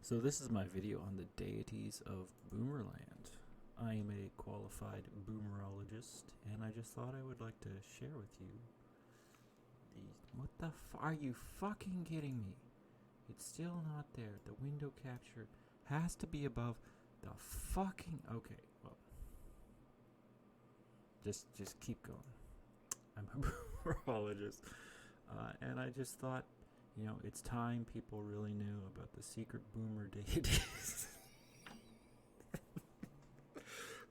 So this is my video on the deities of Boomerland. I am a qualified boomerologist, and I just thought I would like to share with you what the are you fucking kidding me? It's still not there. The window capture has to be above the fucking... Okay, well, just keep going. I'm a boomerologist, and I just thought, it's time people really knew about the secret boomer deities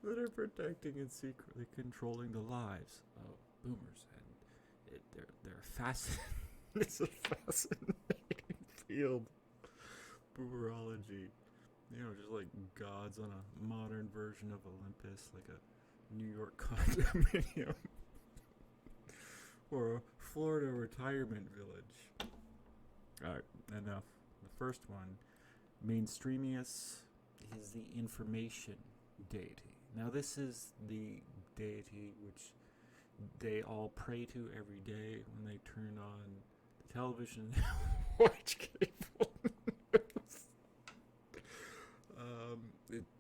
that are protecting and secretly controlling the lives of boomers. And they're fascinating. It's a fascinating field, boomerology. Just like gods on a modern version of Olympus, like a New York condominium or a Florida retirement village. Alright, enough. The first one, mainstreamius, is the information deity. Now, this is the deity which they all pray to every day when they turn on the television and watch cable news.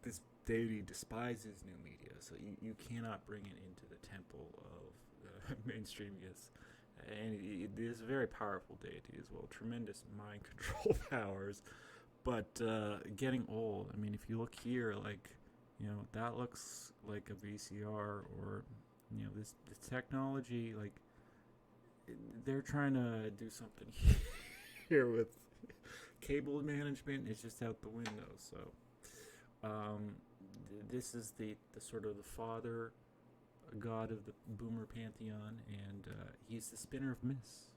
This deity despises new media, so you cannot bring it into the temple of mainstreamius. And it is a very powerful deity as well. Tremendous mind control powers, but getting old. I mean, if you look here, that looks like a VCR, or this technology. Like, they're trying to do something here with cable management. It's just out the window. So, this is the sort of the father god of the boomer pantheon, and he's the spinner of myths.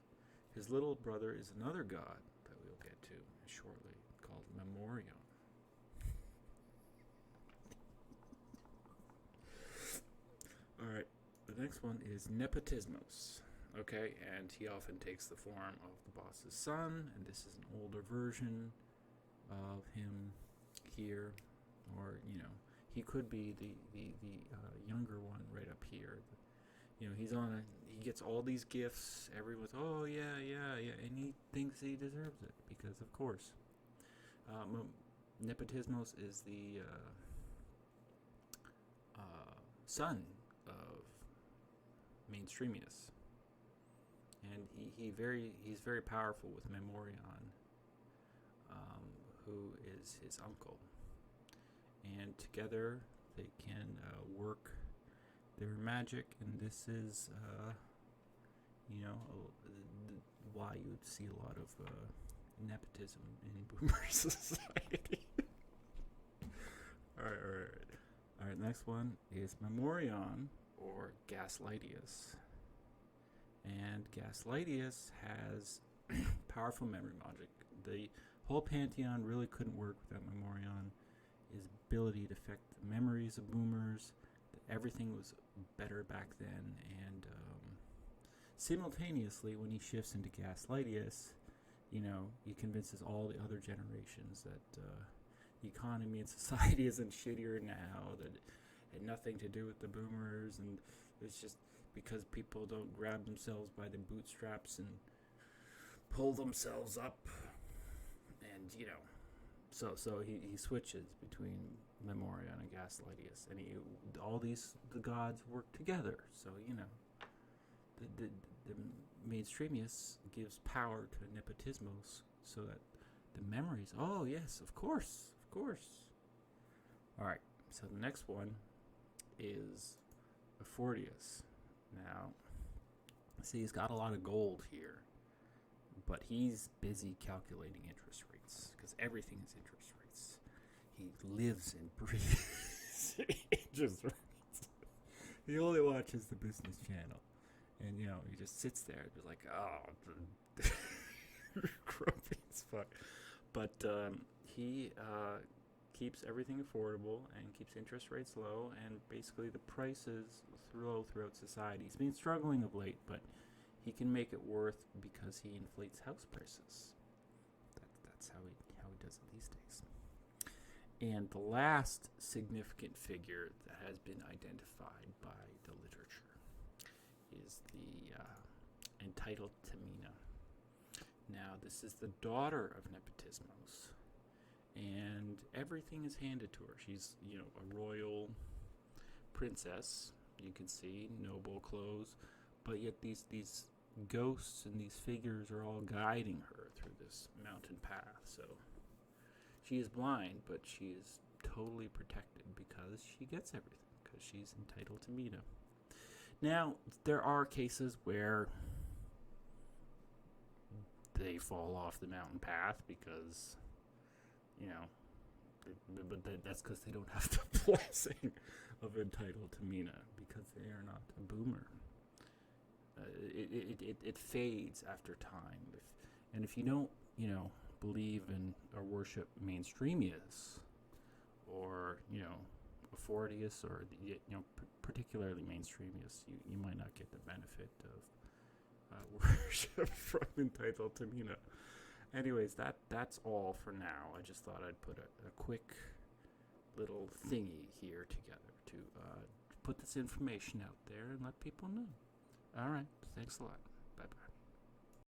His little brother is another god that we'll get to shortly, called Memorion. Alright, the next one is Nepotismos. Okay, and he often takes the form of the boss's son, and this is an older version of him here, or he could be the younger one right up here. He gets all these gifts. Everyone's, oh yeah, and he thinks he deserves it because, of course, Nepotismos is the son of mainstreamius, and he's very powerful with Memorion, who is his uncle. And together they can work their magic, and this is why you would see a lot of nepotism in boomer society. all right, next one is Memorion, or Gaslightius. And Gaslightius has powerful memory magic. The whole pantheon really couldn't work without Memorion. His ability to affect the memories of boomers. Everything was better back then, and simultaneously, when he shifts into Gaslightius, he convinces all the other generations that the economy and society isn't shittier now, that it had nothing to do with the boomers, and it's just because people don't grab themselves by the bootstraps and pull themselves up, and So he switches between Memorion and Gaslightius, and all the gods work together. So the mainstreamius gives power to Nepotismos, so that the memories. Oh yes, of course. All right. So the next one is Fortius. Now, see, he's got a lot of gold here, but he's busy calculating interest rates, because everything is interest rates. He lives and breathes interest rates. He only watches the Business Channel, and he just sits there and be like, oh, grumpy as fuck. But he keeps everything affordable and keeps interest rates low, and basically the prices low throughout society. He's been struggling of late, but he can make it worth because he inflates house prices. That's how he does it these days. And the last significant figure that has been identified by the literature is the entitled Tamina. Now, this is the daughter of Nepotismos, and everything is handed to her. She's, a royal princess. You can see noble clothes, but yet these ghosts and these figures are all guiding her through this mountain path. So she is blind, but she is totally protected because she gets everything, because she's entitled to Mina. Now, there are cases where they fall off the mountain path because, but that's because they don't have the blessing of entitled to Mina, because they are not a boomer. It fades after time. And if you don't, believe in or worship mainstreamius, or, Affordius, or, particularly mainstreamius, you might not get the benefit of worship from entitled to Mina. Anyways, that's all for now. I just thought I'd put a quick little thingy here together to put this information out there and let people know. All right. Thanks a lot. Bye-bye.